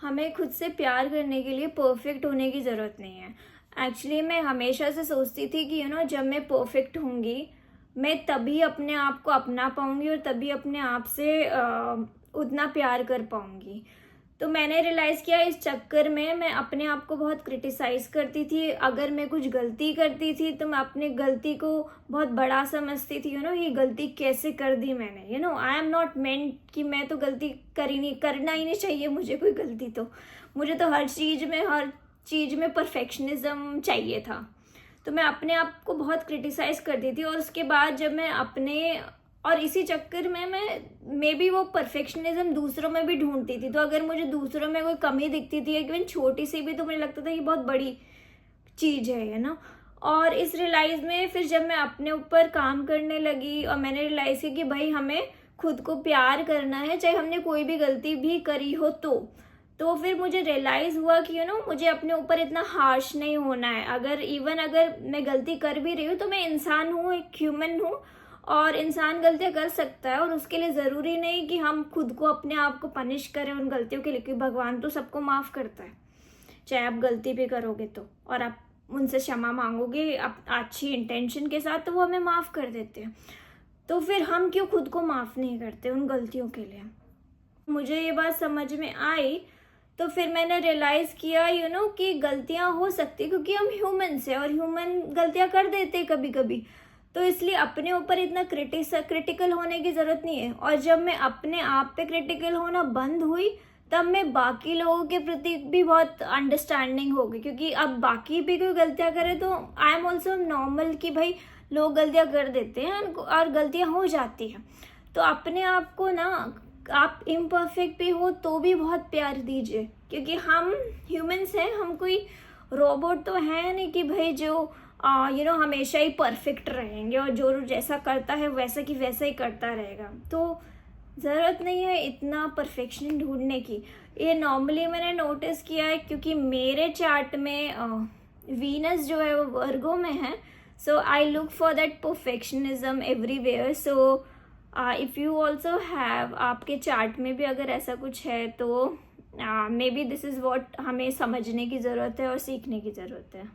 हमें खुद से प्यार करने के लिए परफेक्ट होने की ज़रूरत नहीं है। एक्चुअली मैं हमेशा से सोचती थी कि जब मैं परफेक्ट होंगी मैं तभी अपने आप को अपना पाऊंगी और तभी अपने आप से उतना प्यार कर पाऊंगी। तो मैंने रियलाइज़ किया इस चक्कर में मैं अपने आप को बहुत क्रिटिसाइज़ करती थी। अगर मैं कुछ गलती करती थी तो मैं अपनी गलती को बहुत बड़ा समझती थी। ये गलती कैसे कर दी मैंने। आई एम नॉट मेंट कि मैं तो गलती करना ही नहीं चाहिए मुझे कोई गलती। तो मुझे तो हर चीज़ में परफेक्शनिज्म चाहिए था। तो मैं अपने आप को बहुत क्रिटिसाइज़ करती थी और उसके बाद जब मैं और इसी चक्कर में मैं मे बी वो परफेक्शनिज्म दूसरों में भी ढूंढती थी। तो अगर मुझे दूसरों में कोई कमी दिखती थी इवन छोटी सी भी तो मुझे लगता था ये बहुत बड़ी चीज़ है ना। और इस रियलाइज में फिर जब मैं अपने ऊपर काम करने लगी और मैंने रियलाइज़ किया कि भाई हमें खुद को प्यार करना है चाहे हमने कोई भी गलती भी करी हो। तो फिर मुझे रियलाइज़ हुआ कि मुझे अपने ऊपर इतना हार्श नहीं होना है। अगर मैं गलती कर भी रही हूँ तो मैं इंसान हूँ, एक ह्यूमन हूँ और इंसान गलतियाँ कर सकता है। और उसके लिए ज़रूरी नहीं कि हम खुद को अपने आप को पनिश करें उन गलतियों के लिए, क्योंकि भगवान तो सबको माफ़ करता है चाहे आप गलती भी करोगे तो, और आप उनसे क्षमा मांगोगे अच्छी इंटेंशन के साथ तो वो हमें माफ़ कर देते हैं। तो फिर हम क्यों खुद को माफ़ नहीं करते उन गलतियों के लिए। मुझे ये बात समझ में आई तो फिर मैंने रियलाइज़ किया कि गलतियां हो सकती क्योंकि हम ह्यूमन्स हैं और ह्यूमन गलतियां कर देते हैं कभी कभी। तो इसलिए अपने ऊपर इतना क्रिटिकल होने की ज़रूरत नहीं है। और जब मैं अपने आप पे क्रिटिकल होना बंद हुई तब मैं बाकी लोगों के प्रति भी बहुत अंडरस्टैंडिंग हो गई, क्योंकि अब बाकी भी कोई गलतियां करे तो आई एम ऑल्सो नॉर्मल कि भाई लोग गलतियां कर देते हैं और गलतियां हो जाती हैं। तो अपने आप को ना आप इम्परफेक्ट भी हो तो भी बहुत प्यार दीजिए, क्योंकि हम ह्यूमंस हैं, हम कोई रोबोट तो है नहीं कि भाई जो हमेशा ही परफेक्ट रहेंगे और जो जैसा करता है वैसा की वैसा ही करता रहेगा। तो ज़रूरत नहीं है इतना परफेक्शन ढूंढने की। ये नॉर्मली मैंने नोटिस किया है क्योंकि मेरे चार्ट में वीनस जो है वो वर्गो में है। So I look for that perfectionism everywhere. So if you also have, आपके चार्ट में भी अगर ऐसा कुछ है तो maybe this is what हमें समझने की ज़रूरत है और सीखने की ज़रूरत है।